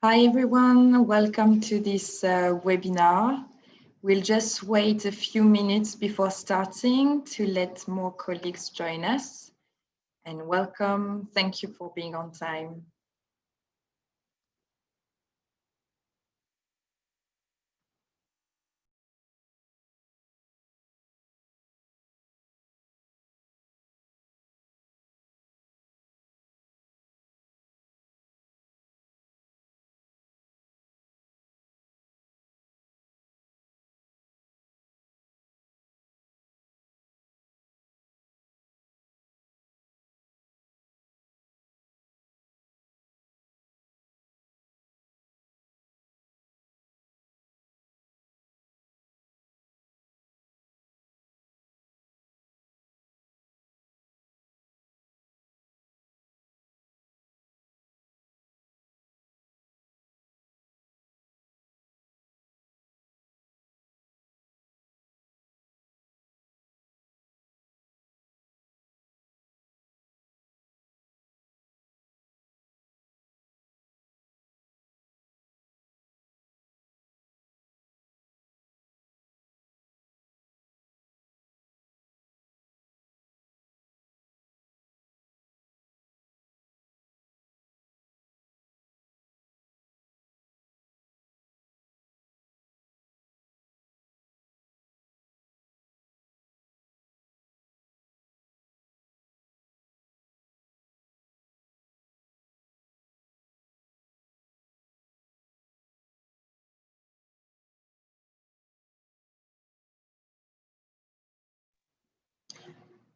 Hi everyone, welcome to this webinar. We'll just wait a few minutes before starting to let more colleagues join us. And welcome, thank you for being on time.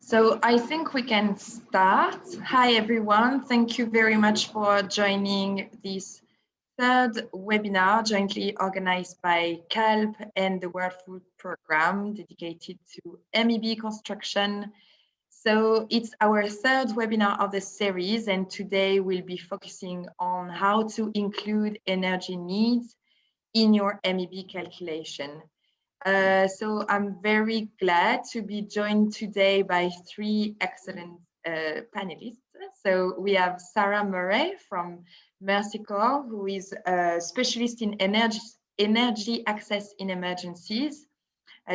So I think we can start. Hi everyone, thank you very much for joining this third webinar jointly organized by CaLP and the World Food Programme dedicated to MEB construction. So it's our third webinar of the series, and today we'll be focusing on how to include energy needs in your MEB calculation. So I'm very glad to be joined today by three excellent panelists. So we have Sara Murray from Mercy Corps, who is a specialist in energy access in emergencies.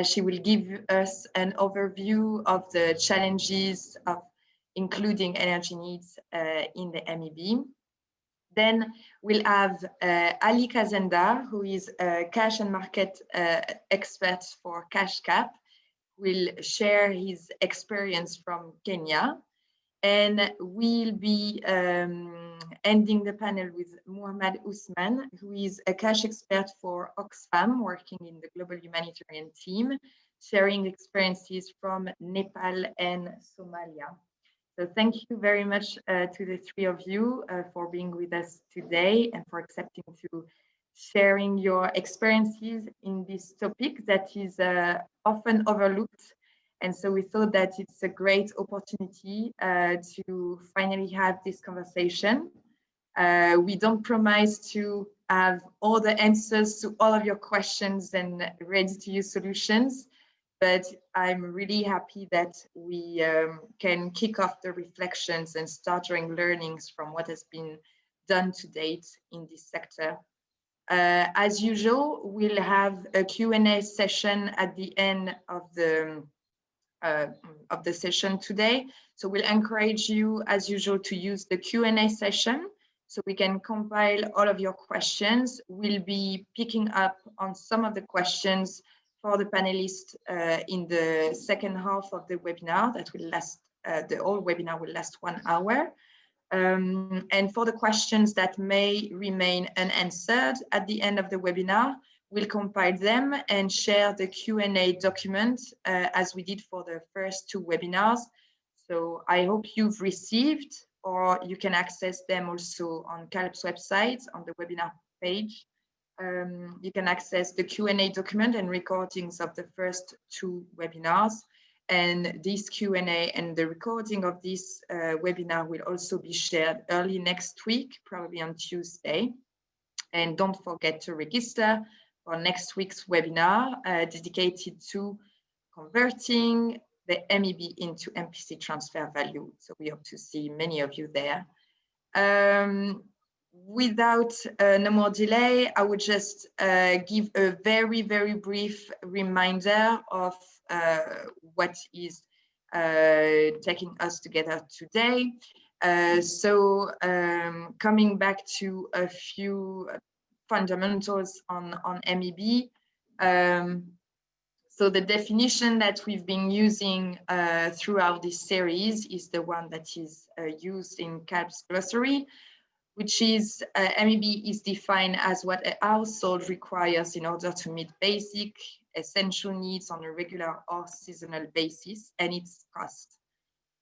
She will give us an overview of the challenges of including energy needs in the MEB. Then we'll have Ali Khazendar, who is a cash and market expert for CashCap, will share his experience from Kenya. And we'll be ending the panel with Muhammad Osman, who is a cash expert for Oxfam, working in the global humanitarian team, sharing experiences from Nepal and Somalia. So thank you very much to the three of you for being with us today and for accepting to sharing your experiences in this topic that is often overlooked. And so we thought that it's a great opportunity to finally have this conversation. We don't promise to have all the answers to all of your questions and ready-to-use solutions, but I'm really happy that we can kick off the reflections and start drawing learnings from what has been done to date in this sector. As usual, we'll have a Q&A session at the end of the session today. So we'll encourage you, as usual, to use the Q&A session so we can compile all of your questions. We'll be picking up on some of the questions for the panelists in the second half of the webinar that will last, the whole webinar will last 1 hour. And for the questions that may remain unanswered at the end of the webinar, we'll compile them and share the Q&A document as we did for the first two webinars. So I hope you've received, or you can access them also on CaLP's website on the webinar page. You can access the Q&A document and recordings of the first two webinars. And this Q&A and the recording of this webinar will also be shared early next week, probably on Tuesday. And don't forget to register for next week's webinar dedicated to converting the MEB into MPC transfer value. So we hope to see many of you there. without no more delay, I would just give a very, very brief reminder of what is taking us together today. Coming back to a few fundamentals on MEB. So the definition that we've been using throughout this series is the one that is used in CaLP's glossary, which is MEB is defined as what a household requires in order to meet basic essential needs on a regular or seasonal basis, and its cost.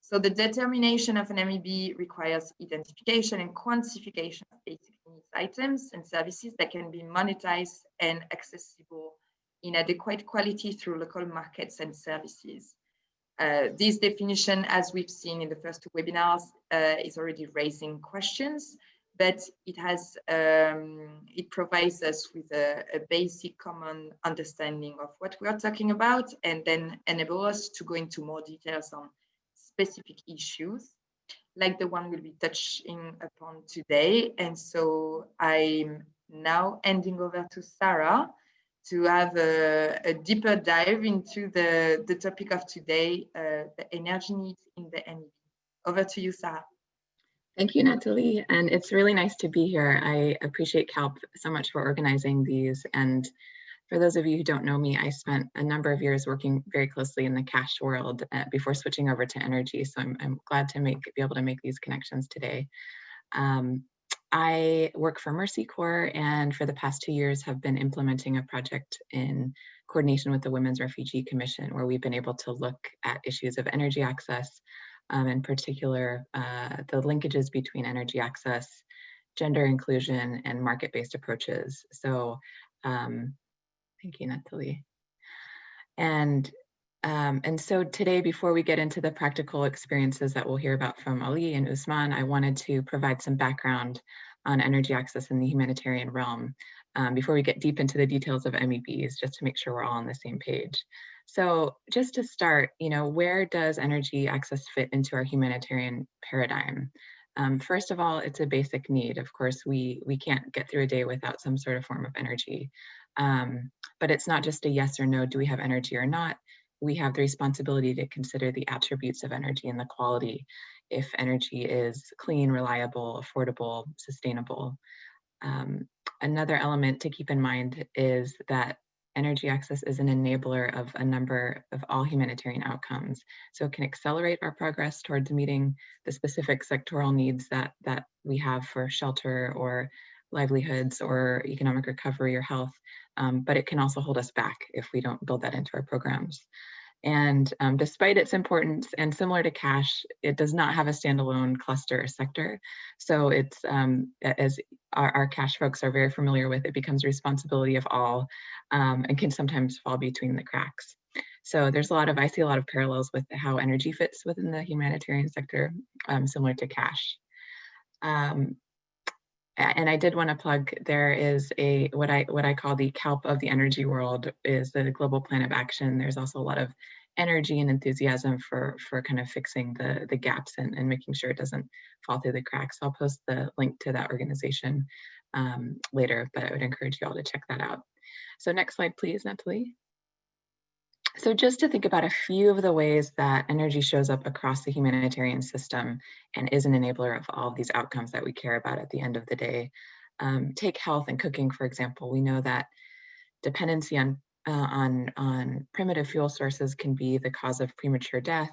So the determination of an MEB requires identification and quantification of basic needs items and services that can be monetized and accessible in adequate quality through local markets and services. This definition, as we've seen in the first two webinars, is already raising questions, but it has it provides us with a basic common understanding of what we are talking about, and then enable us to go into more details on specific issues, like the one we'll be touching upon today. And so I'm now handing over to Sara to have a deeper dive into the topic of today, the energy needs in the MEB. Over to you, Sara. Thank you, Nathalie. And it's really nice to be here. I appreciate CaLP so much for organizing these. And for those of you who don't know me, I spent a number of years working very closely in the cash world before switching over to energy. So I'm glad to be able to make these connections today. I work for Mercy Corps, and for the past 2 years have been implementing a project in coordination with the Women's Refugee Commission, where we've been able to look at issues of energy access, in particular, the linkages between energy access, gender inclusion, and market-based approaches. So thank you, Nathalie. And so today, before we get into the practical experiences that we'll hear about from Ali and Osman, I wanted to provide some background on energy access in the humanitarian realm before we get deep into the details of MEBs, just to make sure we're all on the same page. So just to start, where does energy access fit into our humanitarian paradigm? First of all, it's a basic need. Of course, we can't get through a day without some sort of form of energy. But it's not just a yes or no, do we have energy or not? We have the responsibility to consider the attributes of energy and the quality, if energy is clean, reliable, affordable, sustainable. Another element to keep in mind is that energy access is an enabler of a number of all humanitarian outcomes. So it can accelerate our progress towards meeting the specific sectoral needs that we have for shelter or livelihoods or economic recovery or health, but it can also hold us back if we don't build that into our programs. And despite its importance, and similar to cash, it does not have a standalone cluster or sector. So it's, as our cash folks are very familiar with, it becomes responsibility of all and can sometimes fall between the cracks. So there's I see a lot of parallels with how energy fits within the humanitarian sector, similar to cash. And I did want to plug, there is what I call the CaLP of the energy world, is the global plan of action. There's also a lot of energy and enthusiasm for kind of fixing the gaps and making sure it doesn't fall through the cracks. I'll post the link to that organization later, but I would encourage you all to check that out. So next slide, please, Nathalie. So just to think about a few of the ways that energy shows up across the humanitarian system and is an enabler of all of these outcomes that we care about at the end of the day. Take health and cooking, for example. We know that dependency on primitive fuel sources can be the cause of premature death.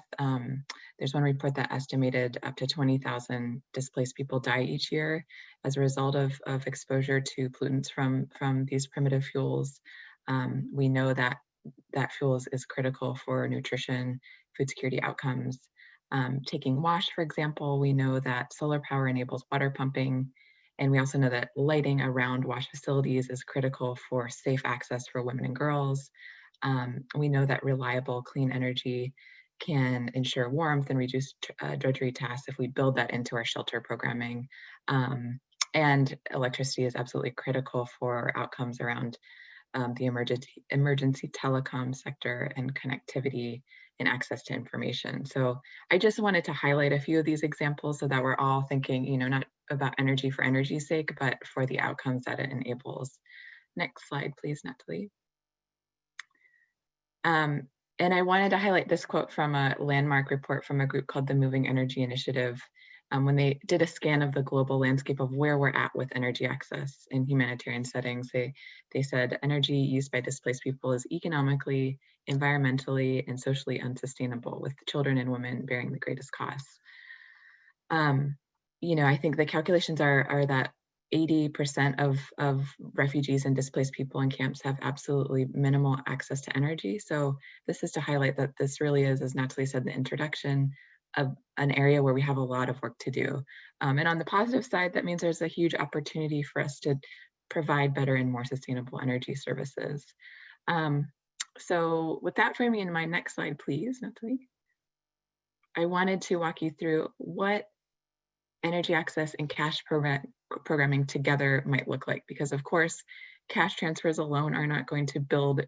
There's one report that estimated up to 20,000 displaced people die each year as a result of exposure to pollutants from these primitive fuels. We know that fuel is critical for nutrition, food security outcomes. Taking WASH, for example, we know that solar power enables water pumping, and we also know that lighting around WASH facilities is critical for safe access for women and girls. We know that reliable, clean energy can ensure warmth and reduce drudgery tasks if we build that into our shelter programming. And electricity is absolutely critical for outcomes around the emergency telecom sector, and connectivity and access to information. So I just wanted to highlight a few of these examples so that we're all thinking, you know, not about energy for energy's sake, but for the outcomes that it enables. Next slide, please, Nathalie. And I wanted to highlight this quote from a landmark report from a group called the Moving Energy Initiative. When they did a scan of the global landscape of where we're at with energy access in humanitarian settings, they said energy used by displaced people is economically, environmentally, and socially unsustainable, with children and women bearing the greatest costs. You know, I think the calculations are that 80% of refugees and displaced people in camps have absolutely minimal access to energy. So this is to highlight that this really is, as Nathalie said, the introduction of an area where we have a lot of work to do. And on the positive side, that means there's a huge opportunity for us to provide better and more sustainable energy services. So with that framing in mind, next slide, please, Nathalie. I wanted to walk you through what energy access and cash programming together might look like, because of course, cash transfers alone are not going to build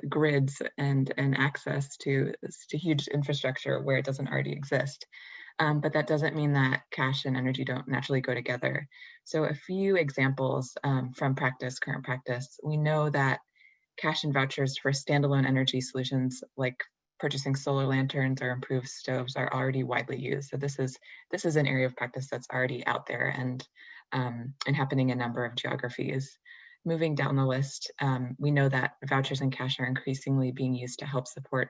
grids and access to huge infrastructure where it doesn't already exist. But that doesn't mean that cash and energy don't naturally go together. So a few examples from current practice, we know that cash and vouchers for standalone energy solutions like purchasing solar lanterns or improved stoves are already widely used. So this is an area of practice that's already out there and happening in a number of geographies. Moving down the list, we know that vouchers and cash are increasingly being used to help support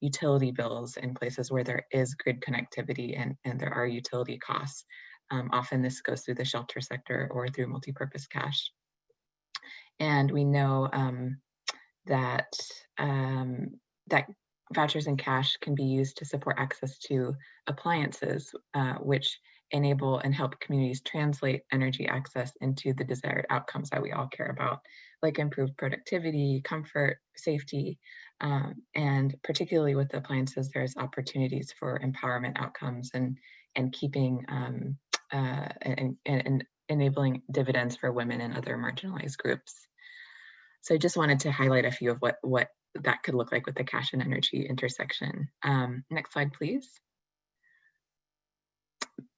utility bills in places where there is grid connectivity and there are utility costs. Often this goes through the shelter sector or through multi-purpose cash. And we know that vouchers and cash can be used to support access to appliances, which enable and help communities translate energy access into the desired outcomes that we all care about, like improved productivity, comfort, safety, and particularly with the appliances, there's opportunities for empowerment outcomes and keeping and enabling dividends for women and other marginalized groups. So I just wanted to highlight a few of what that could look like with the cash and energy intersection. Next slide, please.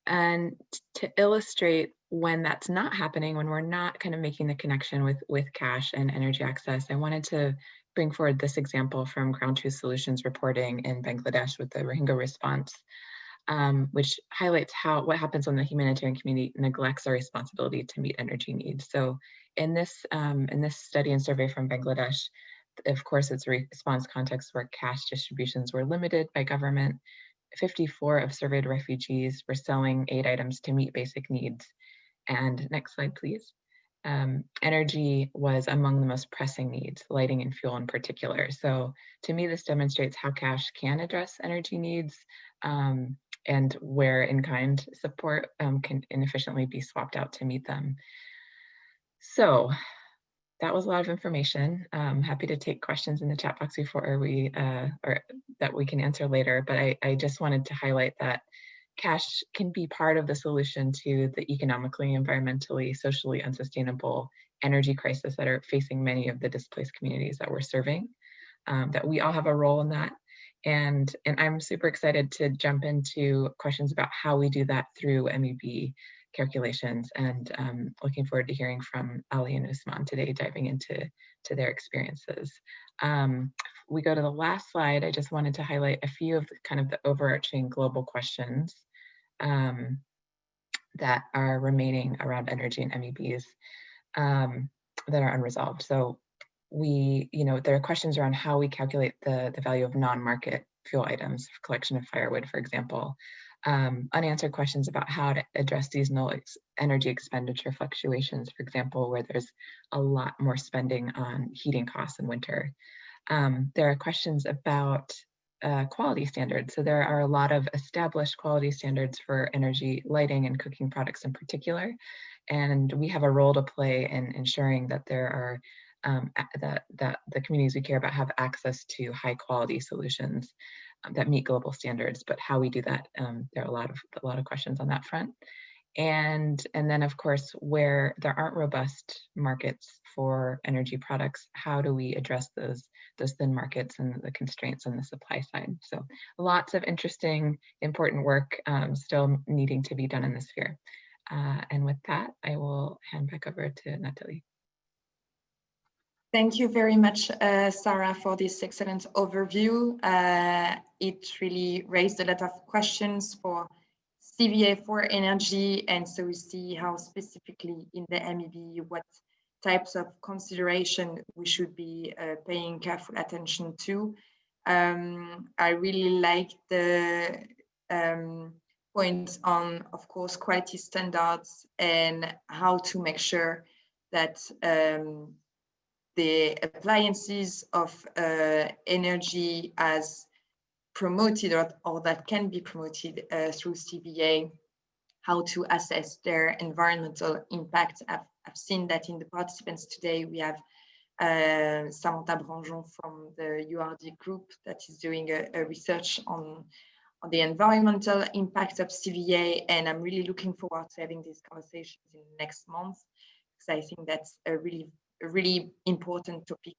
And to illustrate when that's not happening, when we're not kind of making the connection with cash and energy access, I wanted to bring forward this example from Ground Truth Solutions reporting in Bangladesh with the Rohingya response, which highlights what happens when the humanitarian community neglects our responsibility to meet energy needs. So in this study and survey from Bangladesh, of course, it's a response context where cash distributions were limited by government. 54 of surveyed refugees were selling aid items to meet basic needs. And next slide, please. Energy was among the most pressing needs, lighting and fuel in particular. So to me, this demonstrates how cash can address energy needs and where in-kind support can inefficiently be swapped out to meet them. So that was a lot of information. I'm happy to take questions in the chat box before we, or that we can answer later, but I just wanted to highlight that cash can be part of the solution to the economically, environmentally, socially unsustainable energy crisis that are facing many of the displaced communities that we're serving, that we all have a role in that. And I'm super excited to jump into questions about how we do that through MEB calculations, and looking forward to hearing from Ali and Osman today, diving into their experiences. We go to the last slide. I just wanted to highlight a few of the overarching global questions that are remaining around energy and MEBs that are unresolved. So there are questions around how we calculate the value of non-market fuel items, collection of firewood, for example. Unanswered questions about how to address seasonal energy expenditure fluctuations, for example, where there's a lot more spending on heating costs in winter. There are questions about quality standards. So there are a lot of established quality standards for energy, lighting, and cooking products in particular. And we have a role to play in ensuring that there are that the communities we care about have access to high quality solutions that meet global standards. But how we do that, there are a lot of questions on that front. And then, of course, where there aren't robust markets for energy products, how do we address those thin markets and the constraints on the supply side? So lots of interesting, important work still needing to be done in this sphere. And with that, I will hand back over to Nathalie. Thank you very much, Sara, for this excellent overview. It really raised a lot of questions for CVA for energy, and so we see how specifically in the MEB, what types of consideration we should be paying careful attention to. I really like the points on, of course, quality standards and how to make sure that the appliances of energy as promoted or that can be promoted through CVA, how to assess their environmental impact. I've seen that in the participants today. We have Samantha Branjon from the URD group that is doing a research on the environmental impact of CVA, and I'm really looking forward to having these conversations in the next month, because I think that's a really important topic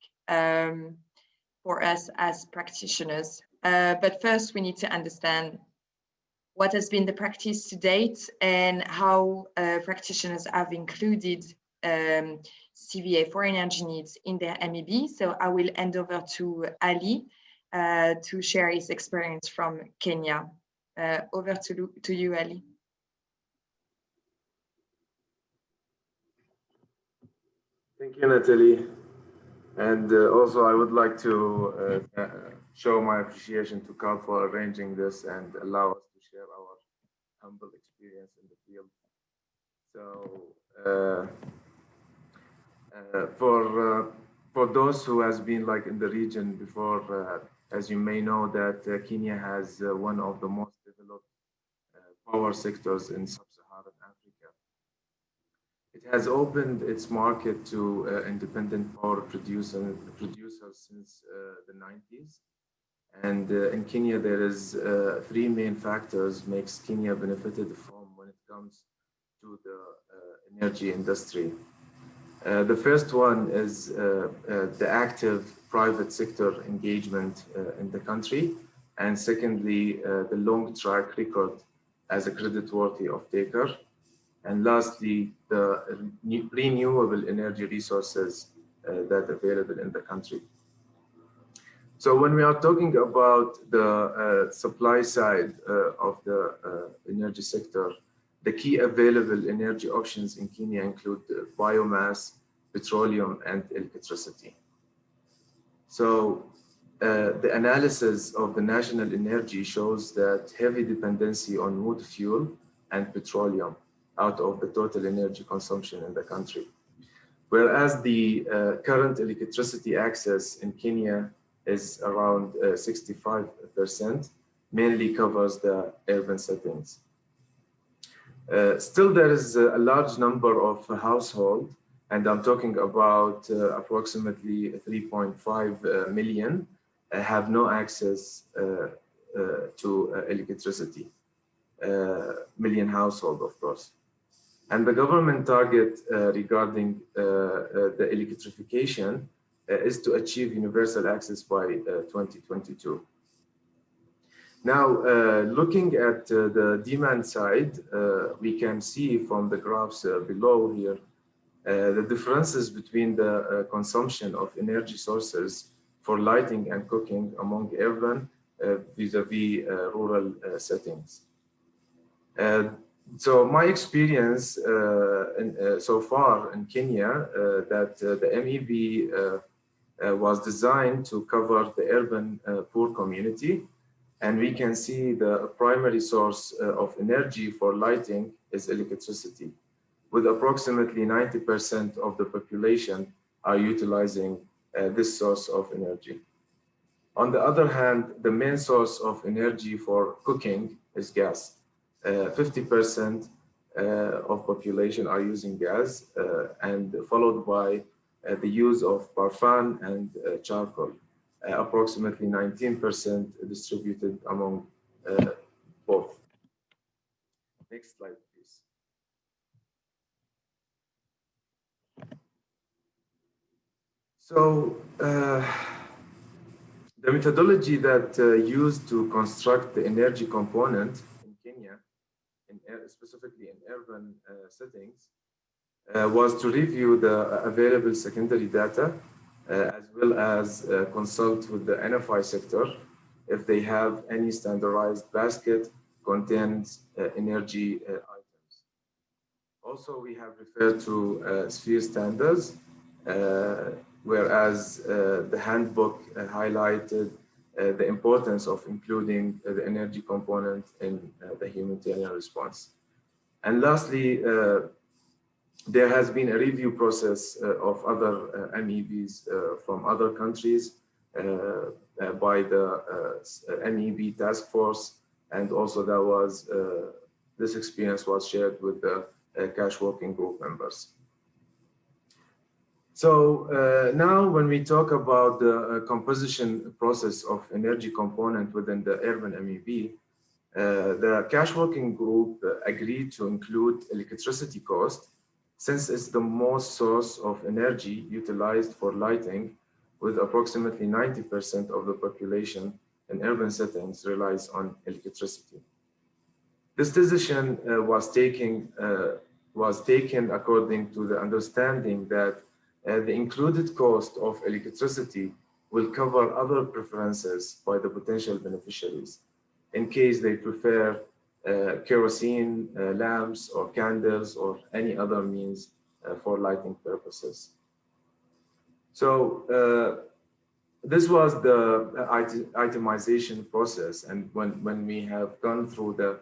for us as practitioners. But first, we need to understand what has been the practice to date and how practitioners have included CVA for energy needs in their MEB. So I will hand over to Ali to share his experience from Kenya. Over to you, Ali. Thank you, Nathalie. And also, I would like to show my appreciation to CaLP for arranging this and allow us to share our humble experience in the field. So, for those who has been like in the region before, as you may know, that Kenya has one of the most developed power sectors in sub-Saharan Africa. It has opened its market to independent power producers since the 90s. And in Kenya, there is three main factors makes Kenya benefited from when it comes to the energy industry. The first one is the active private sector engagement in the country. And secondly, the long track record as a creditworthy off-taker. And lastly, the renewable energy resources that are available in the country. So when we are talking about the supply side of the energy sector, the key available energy options in Kenya include biomass, petroleum, and electricity. So the analysis of the national energy shows that heavy dependency on wood fuel and petroleum out of the total energy consumption in the country. Whereas the current electricity access in Kenya is around 65%, mainly covers the urban settings. Still, there is a large number of households, and I'm talking about approximately 3.5 million, have no access to electricity. Million households, of course. And the government target regarding the electrification is to achieve universal access by 2022. Now, looking at the demand side, we can see from the graphs below here, the differences between the consumption of energy sources for lighting and cooking among urban vis-a-vis rural settings. So my experience so far in Kenya, that the MEB was designed to cover the urban poor community. And we can see the primary source of energy for lighting is electricity, with approximately 90% of the population are utilizing this source of energy. On the other hand, the main source of energy for cooking is gas. 50% of population are using gas, and followed by the use of parfum and charcoal. Approximately 19% distributed among both. Next slide, please. So the methodology that used to construct the energy component in Kenya, specifically in urban settings, was to review the available secondary data as well as consult with the NFI sector if they have any standardized basket contains energy items. Also, we have referred to sphere standards, whereas the handbook highlighted the importance of including the energy component in the humanitarian response. And lastly, there has been a review process of other MEBs from other countries by the MEB task force, and also that was this experience was shared with the cash working group members. So now when we talk about the composition process of energy component within the urban MEB, the cash working group agreed to include electricity cost, since it's the most source of energy utilized for lighting, with approximately 90% of the population in urban settings relies on electricity. This decision was taken according to the understanding that the included cost of electricity will cover other preferences by the potential beneficiaries in case they prefer kerosene lamps or candles or any other means for lighting purposes. So this was the itemization process, and when we have gone through the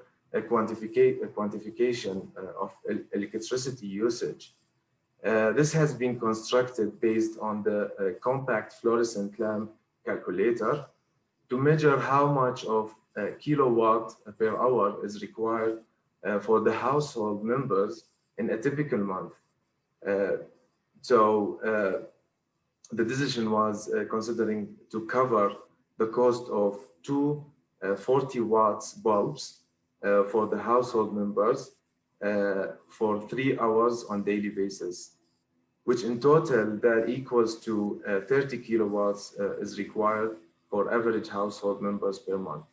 quantification of electricity usage, this has been constructed based on the compact fluorescent lamp calculator to measure how much of kilowatt per hour is required for the household members in a typical month. So the decision was considering to cover the cost of two 40 watts bulbs for the household members for 3 hours on daily basis, which in total that equals to 30 kilowatts is required for average household members per month.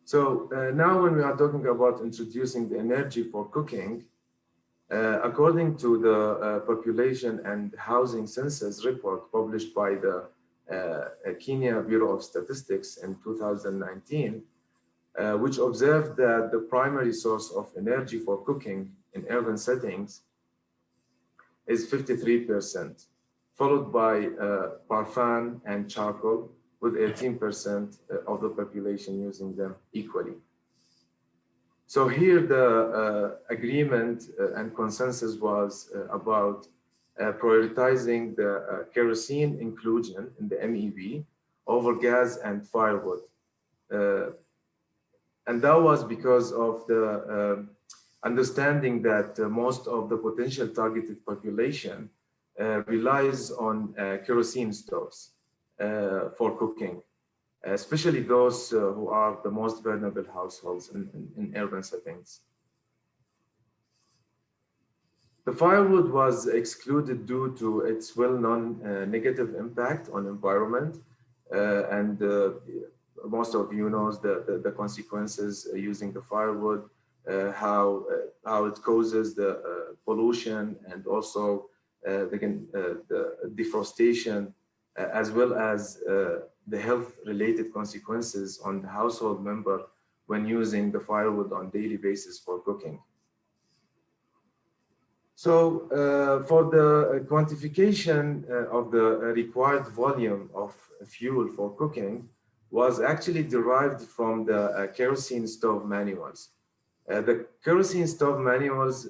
So now when we are talking about introducing the energy for cooking, according to the Population and Housing Census report published by the Kenya Bureau of Statistics in 2019, which observed that the primary source of energy for cooking in urban settings is 53%, followed by parfum and charcoal, with 18% of the population using them equally. So here the agreement and consensus was about prioritizing the kerosene inclusion in the MEB over gas and firewood. And that was because of the understanding that most of the potential targeted population relies on kerosene stoves for cooking, especially those who are the most vulnerable households in urban settings. The firewood was excluded due to its well-known negative impact on environment, and most of you knows the consequences using the firewood, how it causes the pollution and also the deforestation, as well as the health-related consequences on the household member when using the firewood on daily basis for cooking. So for the quantification of the required volume of fuel for cooking was actually derived from the kerosene stove manuals. The kerosene stove manuals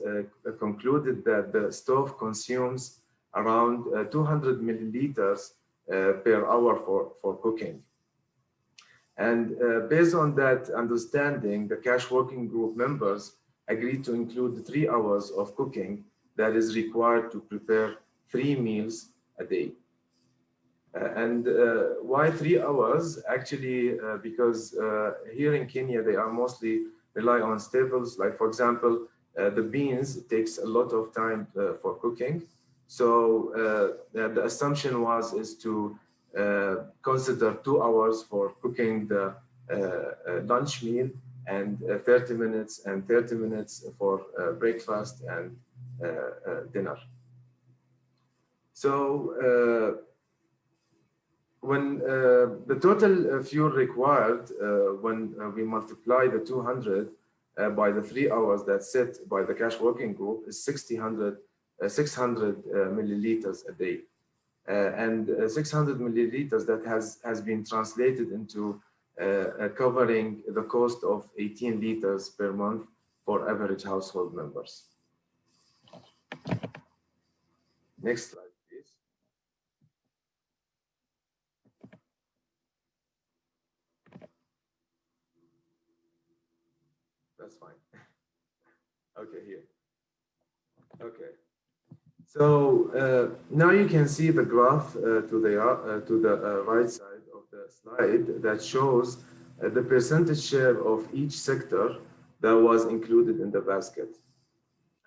concluded that the stove consumes around 200 milliliters per hour for cooking. And based on that understanding, the cash working group members agreed to include 3 hours of cooking that is required to prepare 3 meals a day. And why 3 hours? Actually, because here in Kenya, they are mostly rely on staples, like for example, the beans, it takes a lot of time for cooking. So the assumption is to consider 2 hours for cooking the lunch meal, and 30 minutes and 30 minutes for breakfast and dinner. So when the total fuel required, when we multiply the 200 by the 3 hours that's set by the cash working group, is 600 milliliters a day. And 600 milliliters that has been translated into covering the cost of 18 liters per month for average household members. Next slide, please. That's fine. Okay, here. Okay. So now you can see the graph to the right side of the slide that shows the percentage share of each sector that was included in the basket.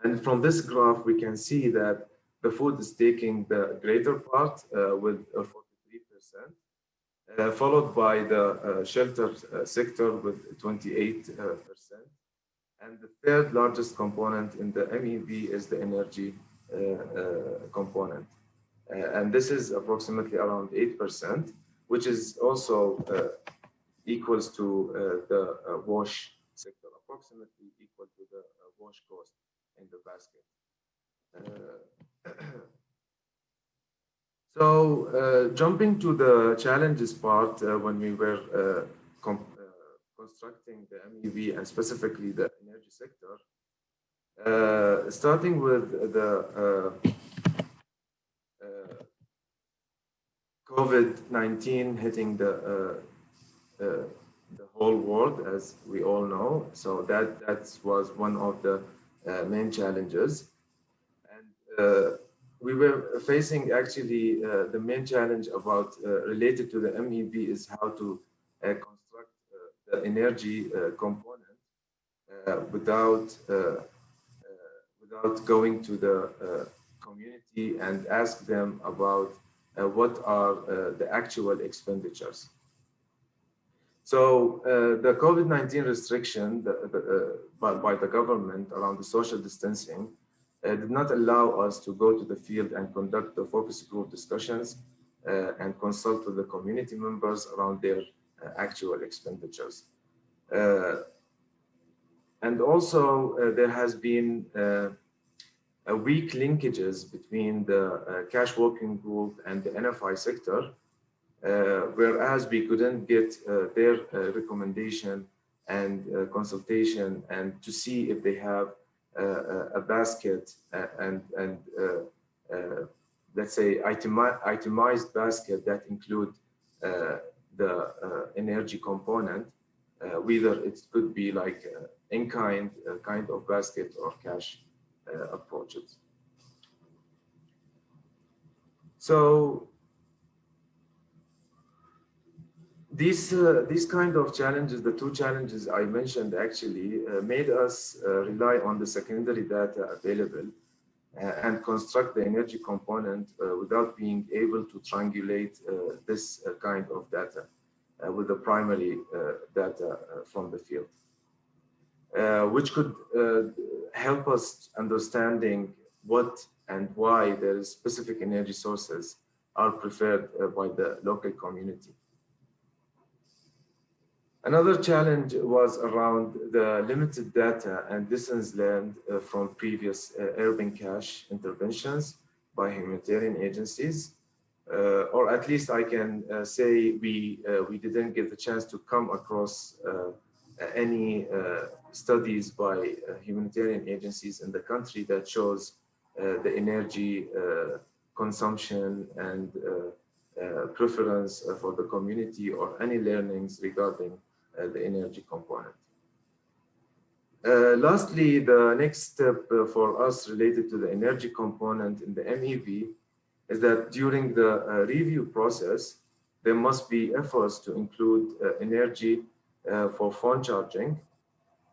And from this graph, we can see that the food is taking the greater part with 43%, followed by the shelter sector with 28%. And the third largest component in the MEB is the energy component. And this is approximately around 8%, which is also equals to the wash sector, approximately equal to the wash cost in the basket. So jumping to the challenges part, when we were constructing the MEB and specifically the energy sector, starting with the COVID-19 hitting the whole world, as we all know. So that was one of the main challenges. And we were facing actually the main challenge about related to the MEB is how to construct the energy component without going to the community and ask them about what are the actual expenditures. So the COVID-19 restriction by the government around the social distancing did not allow us to go to the field and conduct the focus group discussions and consult with the community members around their actual expenditures. And also there has been a weak linkages between the cash working group and the NFI sector, whereas we couldn't get their recommendation and consultation and to see if they have a basket and let's say itemized basket that include the energy component, whether it could be like in-kind kind of basket or cash approaches. So these kind of challenges, the two challenges I mentioned actually made us rely on the secondary data available and construct the energy component without being able to triangulate this kind of data with the primary data from the field, which could help us understanding what and why the specific energy sources are preferred by the local community. Another challenge was around the limited data and lessons learned from previous urban cash interventions by humanitarian agencies, or at least I can say we didn't get the chance to come across any studies by humanitarian agencies in the country that shows the energy consumption and preference for the community or any learnings regarding the energy component. Lastly, the next step for us related to the energy component in the MEB is that during the review process, there must be efforts to include energy for phone charging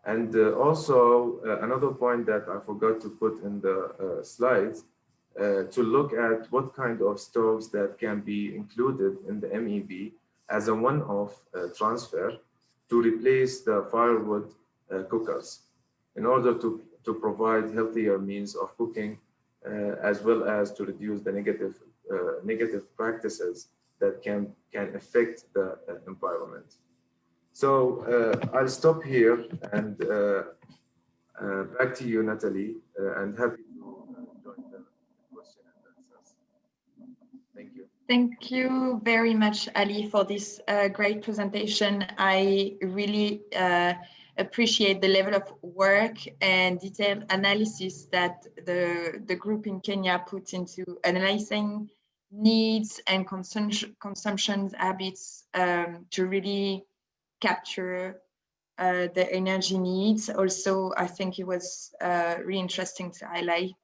And also another point that I forgot to put in the slides, to look at what kind of stoves that can be included in the MEB as a one-off transfer to replace the firewood cookers in order to provide healthier means of cooking, as well as to reduce the negative practices that can affect the environment. So I'll stop here and back to you, Nathalie, and happy to join the question and answers. Thank you. Thank you very much, Ali, for this great presentation. I really appreciate the level of work and detailed analysis that the group in Kenya put into analyzing needs and consumption habits to really capture the energy needs. Also, I think it was really interesting to highlight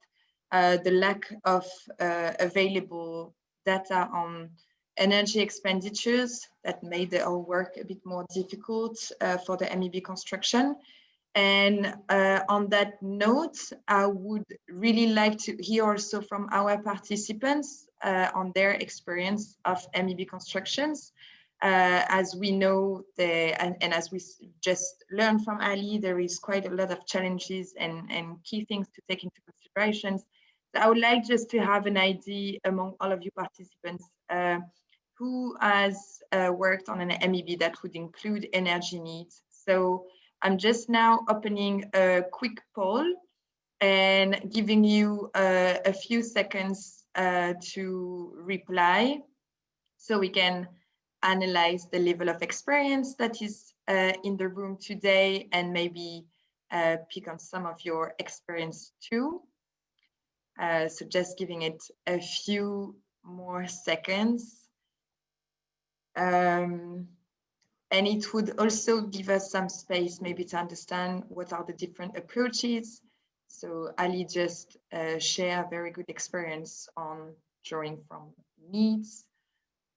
the lack of available data on energy expenditures that made our work a bit more difficult for the MEB construction. And on that note, I would really like to hear also from our participants on their experience of MEB constructions. As we know, and as we just learned from Ali, there is quite a lot of challenges and key things to take into consideration. So I would like just to have an idea among all of you participants who has worked on an MEB that would include energy needs. So I'm just now opening a quick poll and giving you a few seconds to reply so we can analyze the level of experience that is in the room today and maybe pick on some of your experience too. So just giving it a few more seconds. And it would also give us some space maybe to understand what are the different approaches. So Ali just share a very good experience on drawing from needs,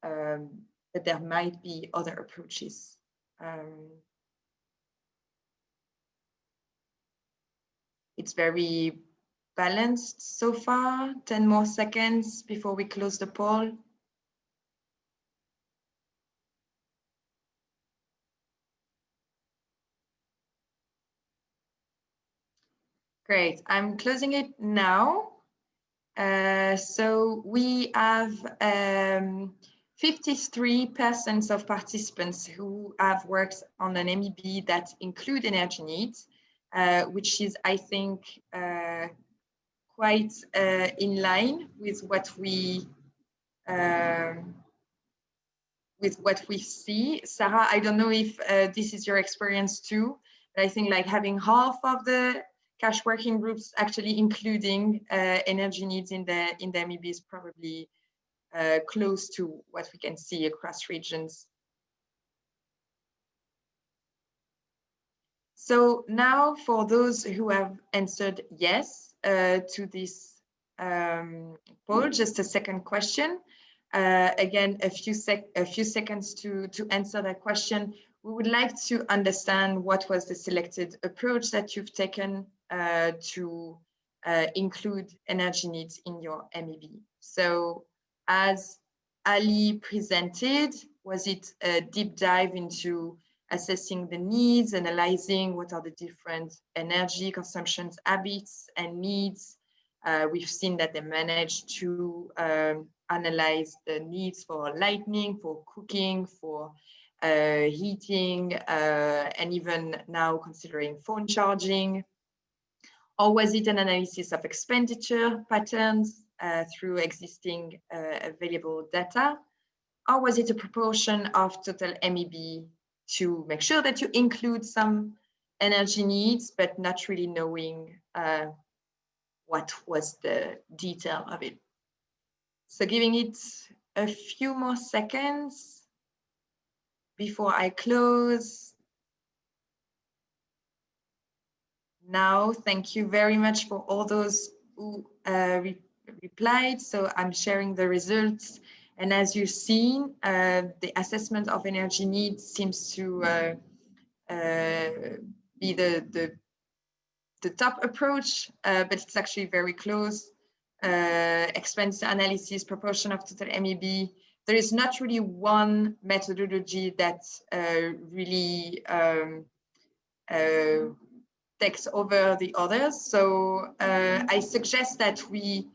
but there might be other approaches. It's very balanced so far. 10 more seconds before we close the poll. Great, I'm closing it now. So we have 53% of participants who have worked on an MEB that include energy needs, which is, I think, quite in line with what we see. Sara, I don't know if this is your experience too, but I think like having half of the cash working groups actually including energy needs in the MEB is probably close to what we can see across regions. So now for those who have answered yes to this poll, just a second question. Again, a few seconds to answer that question. We would like to understand what was the selected approach that you've taken to include energy needs in your MEB. So as Ali presented, was it a deep dive into assessing the needs, analyzing what are the different energy consumption habits and needs? We've seen that they managed to analyze the needs for lighting, for cooking, for heating, and even now considering phone charging. Or was it an analysis of expenditure patterns through existing available data? Or was it a proportion of total MEB to make sure that you include some energy needs, but not really knowing what was the detail of it? So giving it a few more seconds before I close. Now, thank you very much for all those who replied. So I'm sharing the results. And as you've seen, the assessment of energy needs seems to be the top approach, but it's actually very close. Expense analysis, proportion of total MEB. There is not really one methodology that really takes over the others. So I suggest that we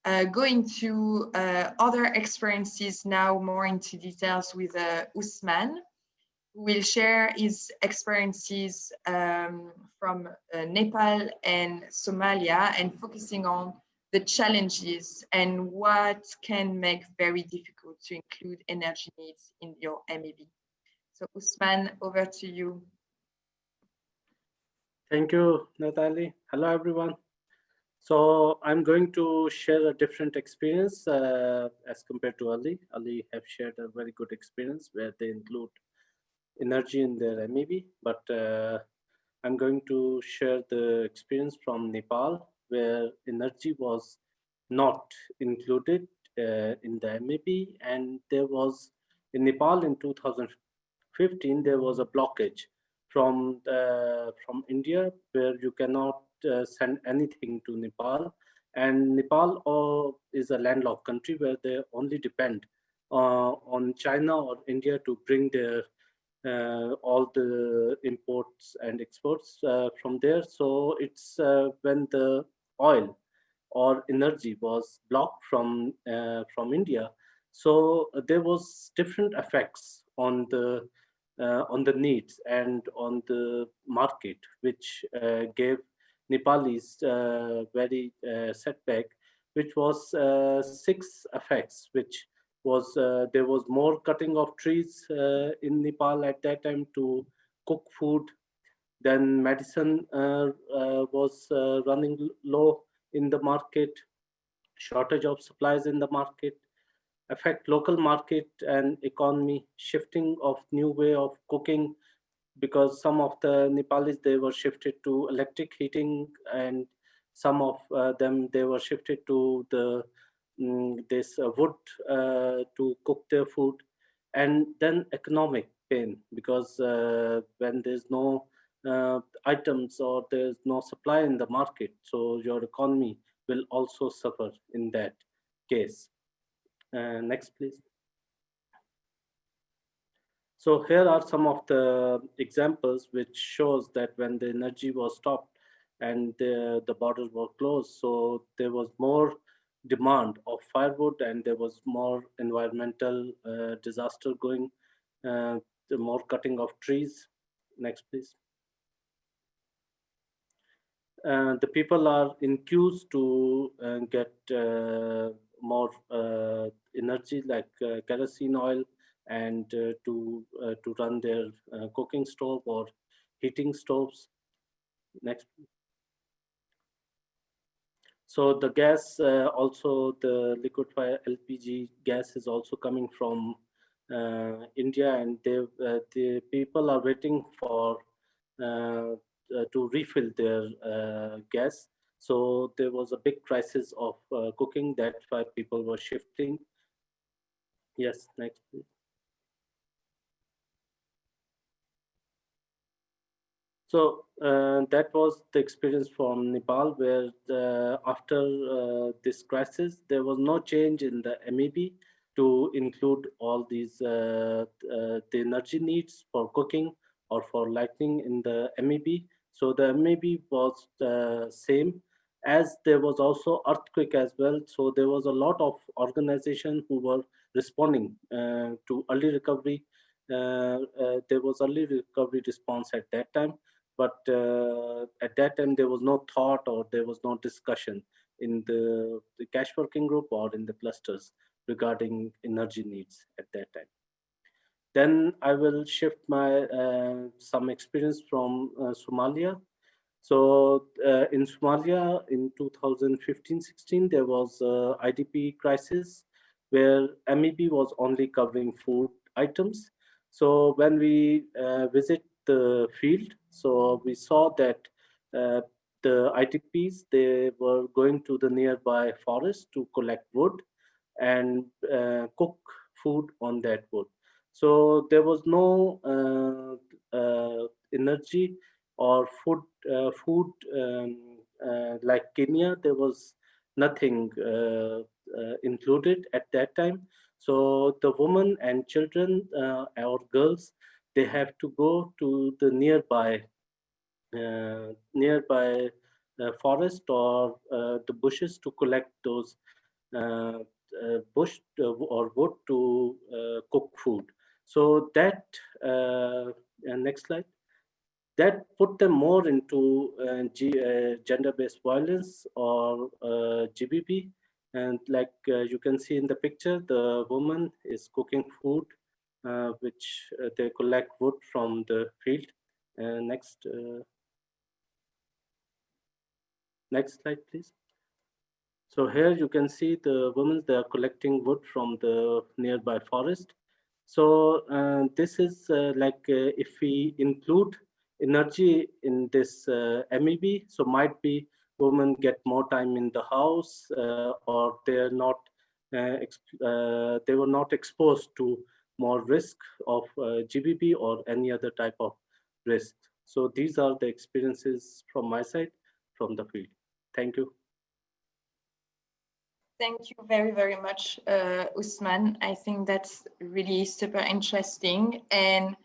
go into other experiences now, more into details with Osman, who will share his experiences from Nepal and Somalia, and focusing on the challenges and what can make very difficult to include energy needs in your MEB. So Osman, over to you. Thank you, Nathalie. Hello, everyone. So I'm going to share a different experience as compared to Ali. Ali have shared a very good experience where they include energy in their MEB, but I'm going to share the experience from Nepal, where energy was not included in the MEB, and there was in Nepal in 2015 there was a blockage from India, where you cannot send anything to Nepal, and Nepal is a landlocked country where they only depend on China or India to bring their all the imports and exports from there. So it's when the oil or energy was blocked from India, so there was different effects on the needs and on the market, which gave Nepalis very setback, which was 6 effects, which was there was more cutting of trees in Nepal at that time to cook food. Then medicine was running low in the market, shortage of supplies in the market, affect local market and economy, shifting of new way of cooking, because some of the Nepalis, they were shifted to electric heating, and some of them, they were shifted to the this wood to cook their food. And then economic pain, because when there's no items or there's no supply in the market, so your economy will also suffer in that case. Next, please. So here are some of the examples which shows that when the energy was stopped and the borders were closed, so there was more demand of firewood, and there was more environmental disaster going, the more cutting of trees. Next, please. The people are in queues to get more energy, like kerosene oil, and to run their cooking stove or heating stoves. Next. So the gas, also the liquefied LPG gas is also coming from India, and the people are waiting for to refill their gas. So there was a big crisis of cooking. That's why people were shifting. Yes, next, please. So that was the experience from Nepal, where after this crisis, there was no change in the MEB to include all these the energy needs for cooking or for lighting in the MEB. So the MEB was the same, as there was also earthquake as well. So there was a lot of organizations who were responding to early recovery. There was early recovery response at that time. But at that time, there was no thought or there was no discussion in the cash working group or in the clusters regarding energy needs at that time. Then I will shift my some experience from Somalia. So in Somalia in 2015-16, there was IDP crisis where MEB was only covering food items. So when we visit the field, so we saw that the IDPs, they were going to the nearby forest to collect wood and cook food on that wood. So there was no energy or food like Kenya, there was nothing included at that time. So the women and children or girls, they have to go to the nearby forest or the bushes to collect those uh, bush or wood to cook food. So that next slide, that put them more into gender-based violence or GBV. And like you can see in the picture, the woman is cooking food, which they collect wood from the field. Next slide, please. So here you can see the women, they are collecting wood from the nearby forest. So this is if we include energy in this MEB, so might be women get more time in the house or they're not, they were not exposed to more risk of GBV or any other type of risk. So these are the experiences from my side, from the field. Thank you. Thank you very, very much, Osman. I think that's really super interesting. And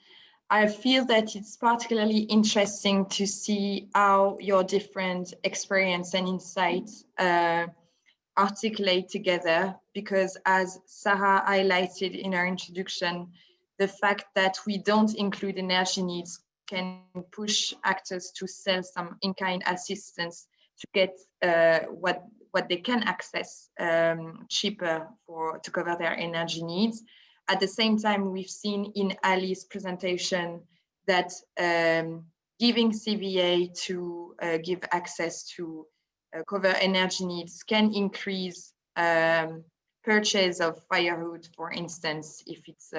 I feel that it's particularly interesting to see how your different experience and insights articulate together, because as Sara highlighted in her introduction, the fact that we don't include energy needs can push actors to sell some in-kind assistance to get what they can access cheaper to cover their energy needs. At the same time, we've seen in Ali's presentation that giving CVA to give access to cover energy needs can increase purchase of firewood, for instance, if it's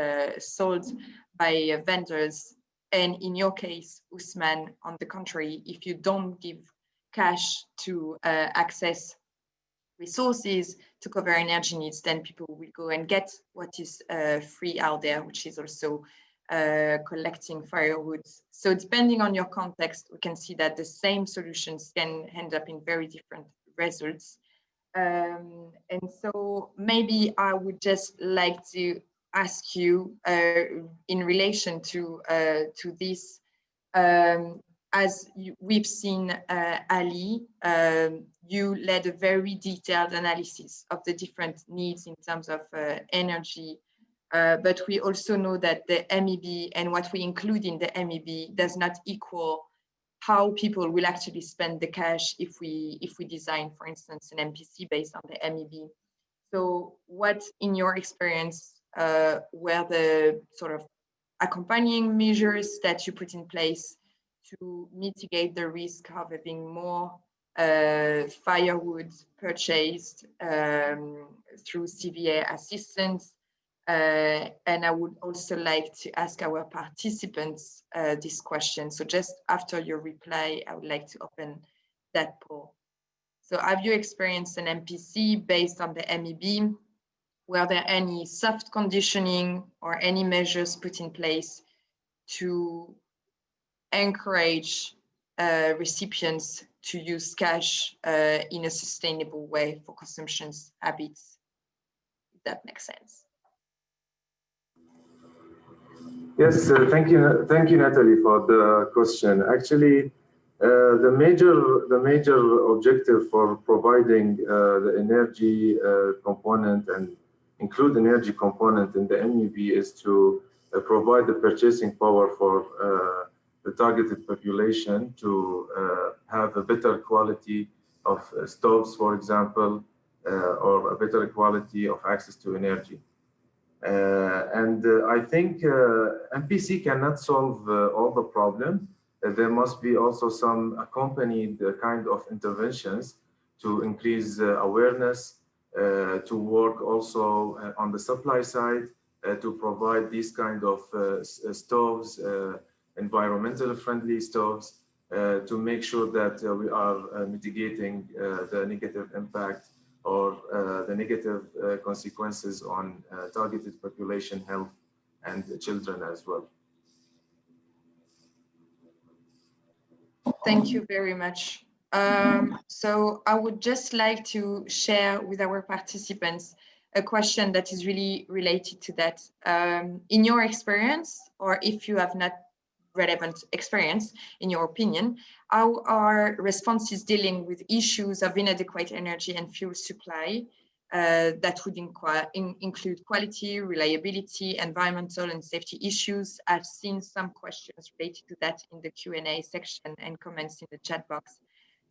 sold by vendors. And in your case, Osman, on the contrary, if you don't give cash to access resources to cover energy needs, then people will go and get what is free out there, which is also collecting firewood. So depending on your context, we can see that the same solutions can end up in very different results. And so maybe I would just like to ask you in relation to this, as we've seen, Ali, you led a very detailed analysis of the different needs in terms of energy, but we also know that the MEB and what we include in the MEB does not equal how people will actually spend the cash if we design, for instance, an MPC based on the MEB. So what, in your experience, were the sort of accompanying measures that you put in place to mitigate the risk of having more firewood purchased through CVA assistance? And I would also like to ask our participants this question. So just after your reply, I would like to open that poll. So have you experienced an MPC based on the MEB? Were there any soft conditioning or any measures put in place to encourage recipients to use cash in a sustainable way for consumption habits? If that makes sense. Yes, thank you, Nathalie, for the question. Actually, the major objective for providing the energy component and include energy component in the MEB is to provide the purchasing power for the targeted population to have a better quality of stoves, for example, or a better quality of access to energy. And I think MPC cannot solve all the problem. There must be also some accompanied kind of interventions to increase awareness, to work also on the supply side, to provide these kind of stoves, environmentally friendly stoves, to make sure that we are mitigating the negative impact or the negative consequences on targeted population health and children as well. Thank you very much. So I would just like to share with our participants a question that is really related to that. In your experience, or if you have not relevant experience, in your opinion, how are responses dealing with issues of inadequate energy and fuel supply that would include quality, reliability, environmental and safety issues? I've seen some questions related to that in the Q&A section and comments in the chat box.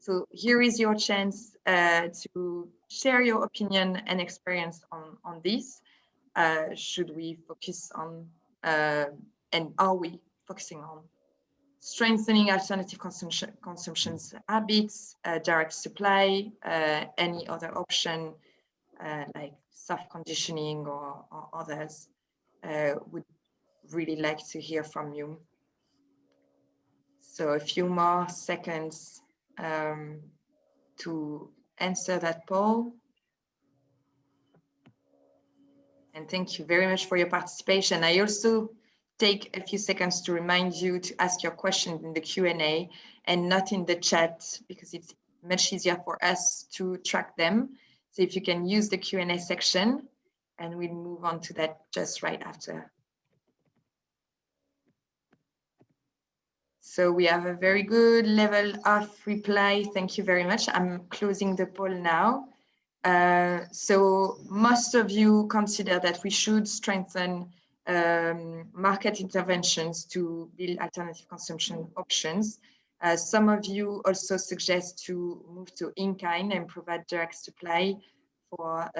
So here is your chance to share your opinion and experience on this. Should we focus on, and are we focusing on strengthening alternative consumptions habits, direct supply, any other option, like soft conditioning or others? Would really like to hear from you. So a few more seconds to answer that poll. And thank you very much for your participation. I also take a few seconds to remind you to ask your questions in the Q&A and not in the chat, because it's much easier for us to track them. So if you can use the Q&A section, and we'll move on to that just right after. So we have a very good level of reply. Thank you very much. I'm closing the poll now. So most of you consider that we should strengthen market interventions to build alternative consumption options. Some of you also suggest to move to in-kind and provide direct supply for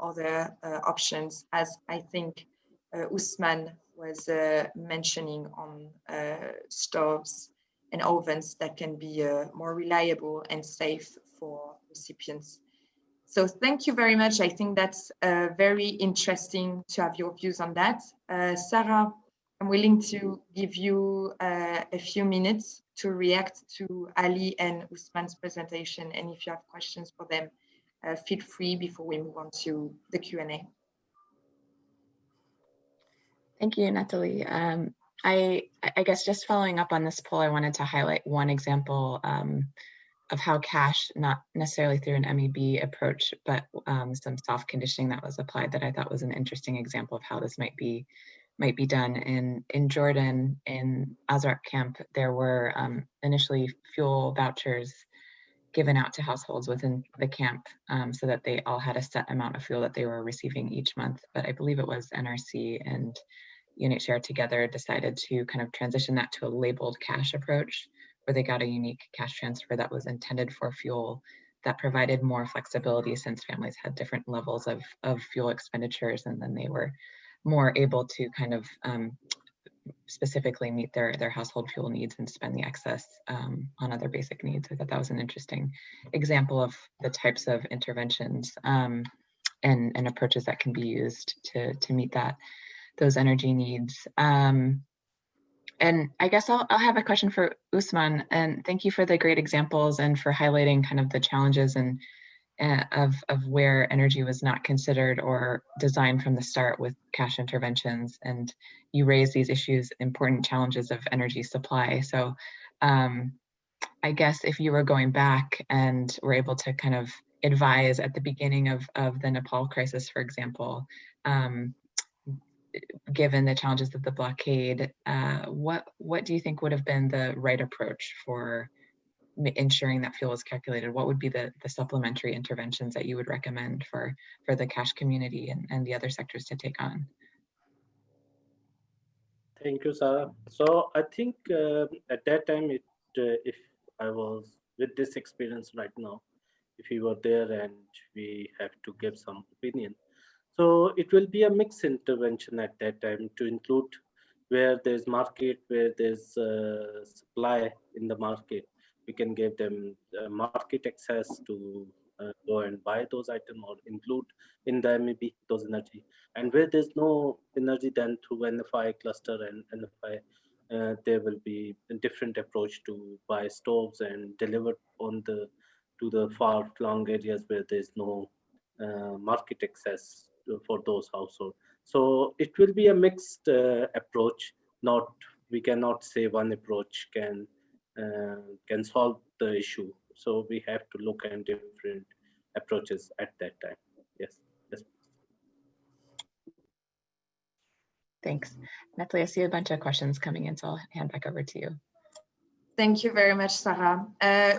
other options, as I think Osman was mentioning on stoves and ovens that can be more reliable and safe for recipients. So thank you very much. I think that's very interesting to have your views on that. Sara, I'm willing to give you a few minutes to react to Ali and Osman's presentation. And if you have questions for them, feel free before we move on to the Q&A. Thank you, Nathalie. I guess just following up on this poll, I wanted to highlight one example of how cash, not necessarily through an MEB approach, but some soft conditioning that was applied that I thought was an interesting example of how this might be done. In Jordan, in Azraq camp, there were initially fuel vouchers given out to households within the camp so that they all had a set amount of fuel that they were receiving each month. But I believe it was NRC and UNHCR together decided to kind of transition that to a labeled cash approach, where they got a unique cash transfer that was intended for fuel that provided more flexibility, since families had different levels of fuel expenditures, and then they were more able to kind of specifically meet their household fuel needs and spend the excess on other basic needs. I thought that was an interesting example of the types of interventions and approaches that can be used to meet those energy needs. And I guess I'll have a question for Osman, and thank you for the great examples and for highlighting kind of the challenges and of where energy was not considered or designed from the start with cash interventions. And you raise these issues, important challenges of energy supply. So I guess if you were going back and were able to kind of advise at the beginning of the Nepal crisis, for example, given the challenges of the blockade, what do you think would have been the right approach for ensuring that fuel is calculated? What would be the supplementary interventions that you would recommend for the cash community and the other sectors to take on? Thank you, Sara. So I think at that time, if I was with this experience right now, if we were there and we have to give some opinion, so it will be a mixed intervention at that time to include where there's market, where there's supply in the market. We can give them market access to go and buy those items or include in the MEB those energy. And where there's no energy, then through NFI cluster and NFI, there will be a different approach to buy stoves and deliver to the far-flung areas where there's no market access for those households. So it will be a mixed approach. We cannot say one approach can can solve the issue. So we have to look at different approaches at that time. Yes. Yes. Thanks. Nathalie, I see a bunch of questions coming in, so I'll hand back over to you. Thank you very much, Sara.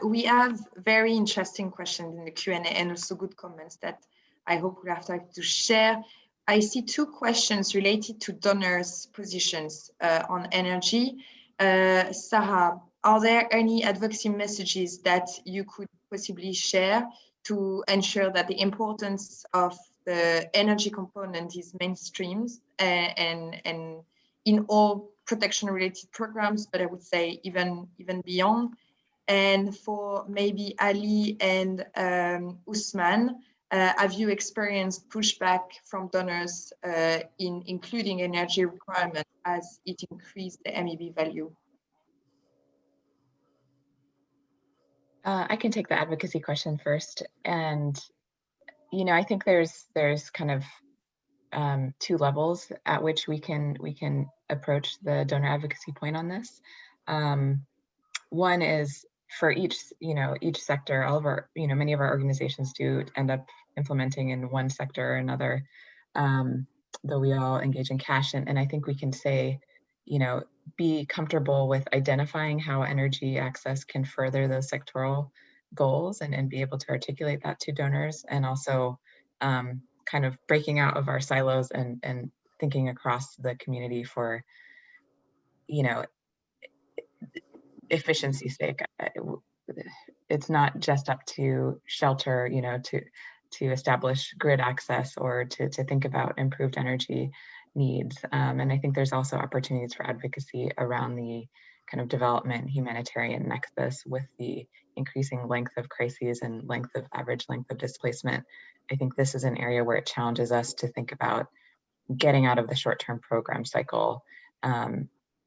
We have very interesting questions in the Q&A and also good comments that I hope we have time to share. I see two questions related to donors' positions on energy. Sara, are there any advocacy messages that you could possibly share to ensure that the importance of the energy component is mainstreamed and in all protection-related programs, but I would say even beyond? And for maybe Ali and Osman, have you experienced pushback from donors in including energy requirements as it increased the MEB value? I can take the advocacy question first. And, you know, I think there's kind of two levels at which we can approach the donor advocacy point on this. One is for each sector, all of our, many of our organizations do end up implementing in one sector or another, though we all engage in cash. And I think we can say, be comfortable with identifying how energy access can further those sectoral goals and be able to articulate that to donors, and also kind of breaking out of our silos and thinking across the community for, efficiency's sake. It's not just up to shelter, to establish grid access or to think about improved energy needs. And I think there's also opportunities for advocacy around the kind of development humanitarian nexus with the increasing length of crises and average length of displacement. I think this is an area where it challenges us to think about getting out of the short-term program cycle,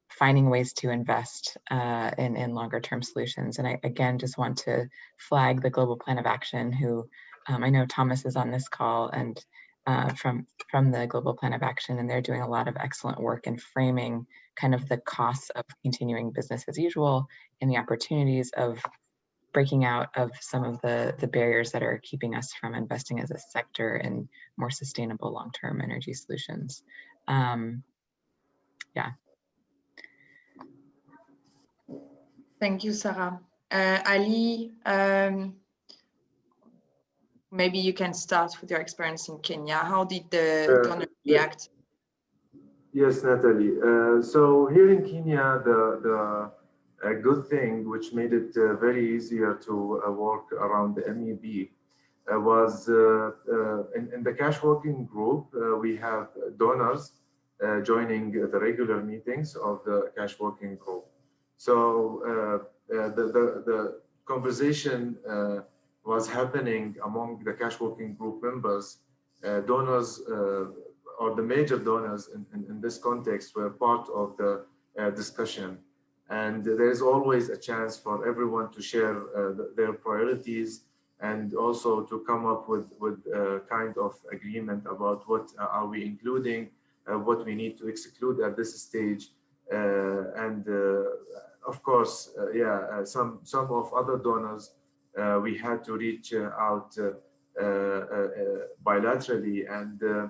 finding ways to invest in longer-term solutions. And I, again, just want to flag the Global Plan of Action, who I know Thomas is on this call, and from the Global Plan of Action, and they're doing a lot of excellent work in framing kind of the costs of continuing business as usual and the opportunities of breaking out of some of the barriers that are keeping us from investing as a sector in more sustainable long-term energy solutions. Yeah. Thank you, Sara. Ali, maybe you can start with your experience in Kenya. How did the donors react? Yes, Nathalie. So here in Kenya, the good thing which made it very easier to work around the MEB was in the cash working group, we have donors joining the regular meetings of the cash working group. So the conversation was happening among the cash working group members. Donors or the major donors in this context were part of the discussion. And there's always a chance for everyone to share their priorities and also to come up with kind of agreement about what are we including, what we need to exclude at this stage. And of course, some of other donors, we had to reach out bilaterally, and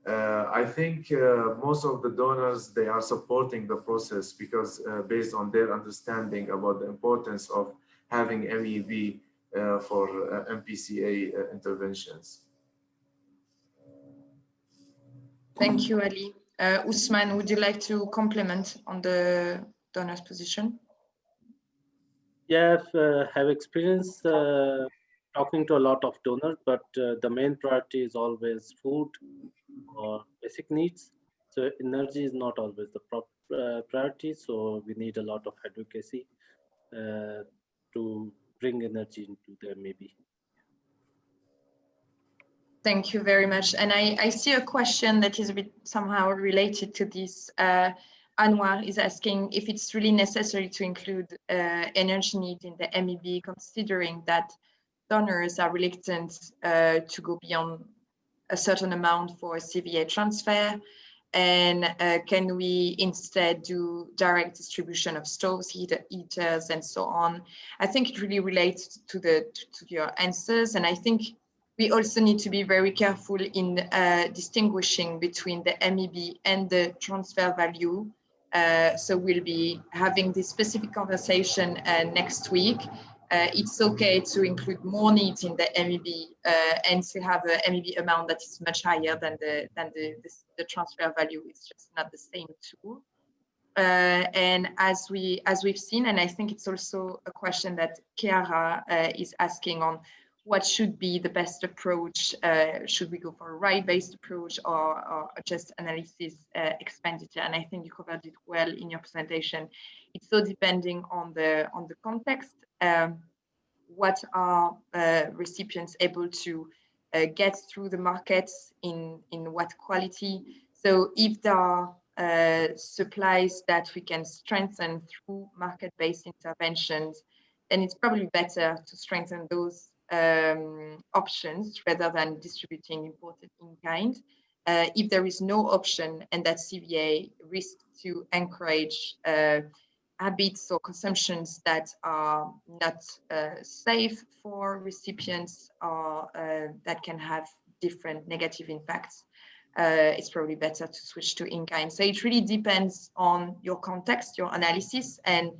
I think most of the donors, they are supporting the process because based on their understanding about the importance of having MEB for MPCA interventions. Thank you, Ali. Osman, would you like to comment on the donors' position? Yeah, I have experience talking to a lot of donors, but the main priority is always food or basic needs. So energy is not always the priority. So we need a lot of advocacy to bring energy into the MEB. Thank you very much. And I see a question that is somehow related to this. Anwar is asking if it's really necessary to include energy need in the MEB, considering that donors are reluctant to go beyond a certain amount for CVA transfer. And can we instead do direct distribution of stoves, heaters, and so on? I think it really relates to your answers. And I think we also need to be very careful in distinguishing between the MEB and the transfer value. So we'll be having this specific conversation next week. It's okay to include more needs in the MEB and to have a MEB amount that is much higher than the transfer value. It's just not the same tool. And as we've seen, and I think it's also a question that Chiara is asking on what should be the best approach. Should we go for a right-based approach or just analysis expenditure? And I think you covered it well in your presentation. It's so depending on the context. What are recipients able to get through the markets in what quality? So if there are supplies that we can strengthen through market-based interventions, then it's probably better to strengthen those options rather than distributing imported in kind. If there is no option and that CVA risks to encourage habits or consumptions that are not safe for recipients or that can have different negative impacts, it's probably better to switch to in-kind. So it really depends on your context, your analysis, and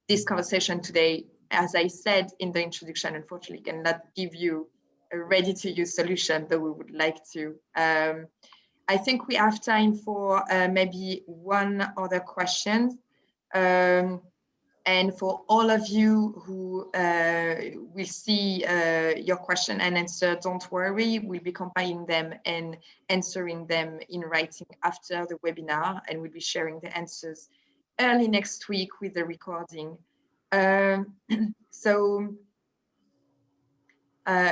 this conversation today, as I said in the introduction, unfortunately cannot give you a ready-to-use solution, though we would like to. I think we have time for maybe one other question. And for all of you who will see your question and answer, don't worry, we'll be compiling them and answering them in writing after the webinar, and we'll be sharing the answers early next week with the recording. So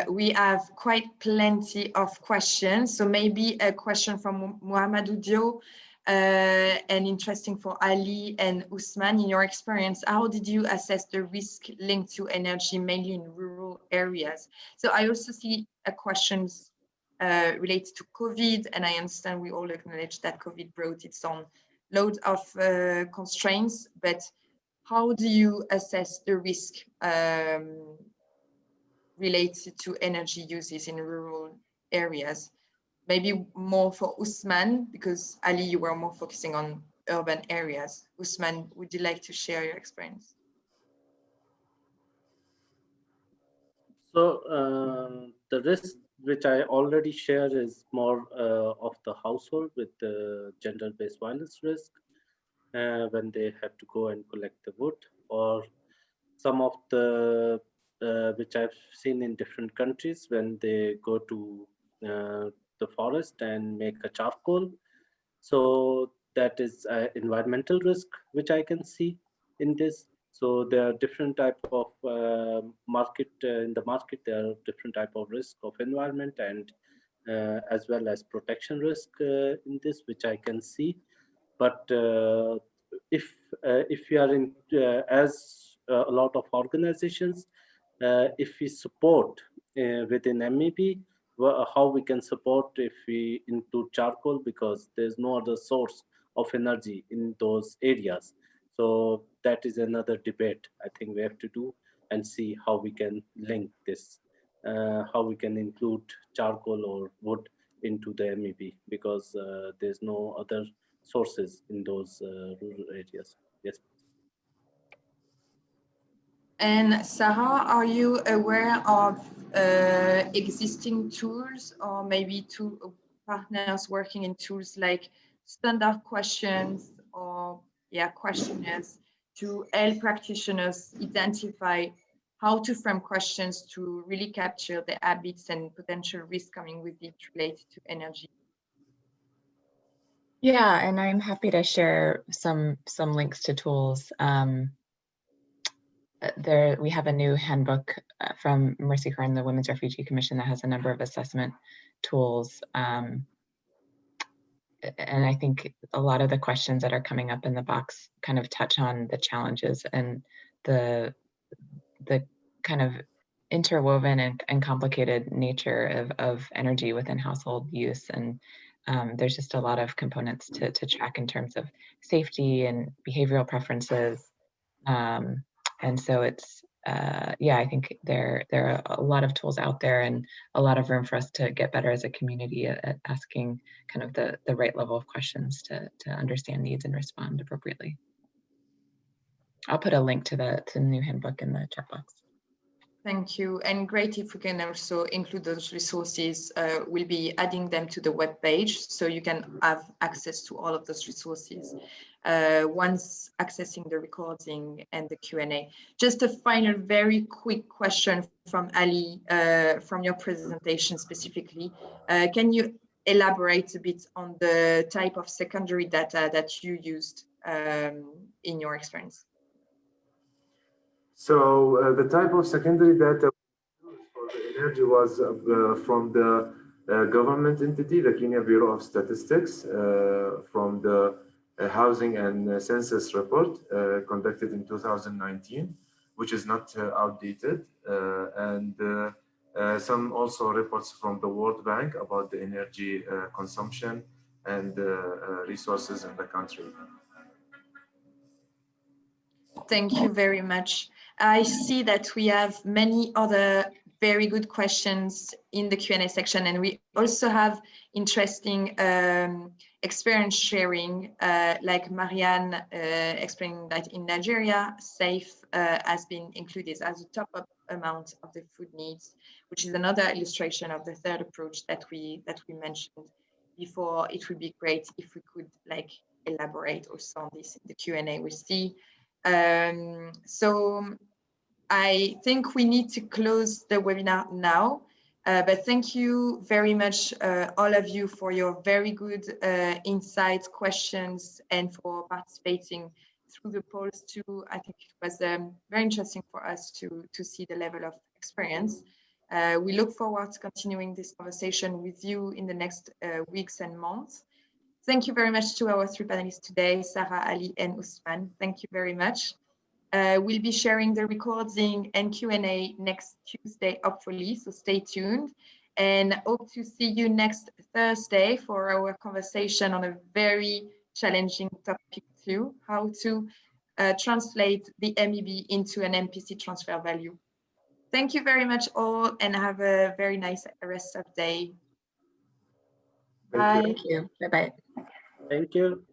we have quite plenty of questions. So maybe a question from Muhammad Dio. And interesting for Ali and Osman, in your experience, how did you assess the risk linked to energy, mainly in rural areas? So I also see questions related to COVID, and I understand we all acknowledge that COVID brought its own load of constraints, but how do you assess the risk related to energy uses in rural areas? Maybe more for Osman, because Ali, you were more focusing on urban areas. Osman, would you like to share your experience? So the risk which I already shared is more of the household with the gender-based violence risk when they have to go and collect the wood, or some of the which I've seen in different countries when they go to the forest and make a charcoal. So that is environmental risk which I can see in this. So there are different type of market in the market. There are different type of risk of environment and as well as protection risk in this, which I can see. But if we are in as a lot of organizations, if we support within MEB, how we can support if we include charcoal, because there's no other source of energy in those areas. So that is another debate I think we have to do and see how we can link this, how we can include charcoal or wood into the MEB, because there's no other sources in those rural areas. Yes. And Sara, are you aware of existing tools or maybe partners working in tools like standard questions or questionnaires to help practitioners identify how to frame questions to really capture the habits and potential risks coming with it related to energy? Yeah, and I'm happy to share some links to tools. We have a new handbook from Mercy Corps and the Women's Refugee Commission that has a number of assessment tools. And I think a lot of the questions that are coming up in the box kind of touch on the challenges and the kind of interwoven and complicated nature of energy within household use. And there's just a lot of components to track in terms of safety and behavioral preferences. And so it's, yeah, I think there are a lot of tools out there and a lot of room for us to get better as a community at asking kind of the right level of questions to understand needs and respond appropriately. I'll put a link to the new handbook in the chat box. Thank you, and great if we can also include those resources. We'll be adding them to the web page, so you can have access to all of those resources once accessing the recording and the Q&A. Just a final very quick question from Ali, from your presentation specifically. Can you elaborate a bit on the type of secondary data that you used in your experience? So the type of secondary data for the energy was from the government entity, the Kenya Bureau of Statistics, from the Housing and Census report conducted in 2019, which is not outdated, and some also reports from the World Bank about the energy consumption and resources in the country. Thank you very much. I see that we have many other very good questions in the Q&A section, and we also have interesting experience sharing, like Marianne explaining that in Nigeria, SAFE has been included as a top-up amount of the food needs, which is another illustration of the third approach that we mentioned before. It would be great if we could elaborate also on this in the Q&A we see. So I think we need to close the webinar now, but thank you very much, all of you, for your very good insights, questions, and for participating through the polls too. I think it was very interesting for us to see the level of experience. We look forward to continuing this conversation with you in the next weeks and months. Thank you very much to our three panelists today, Sara, Ali, and Osman. Thank you very much. We'll be sharing the recording and Q&A next Tuesday, hopefully, so stay tuned. And hope to see you next Thursday for our conversation on a very challenging topic too, how to translate the MEB into an MPC transfer value. Thank you very much all, and have a very nice rest of the day. Bye. Thank you. Bye-bye. Thank you.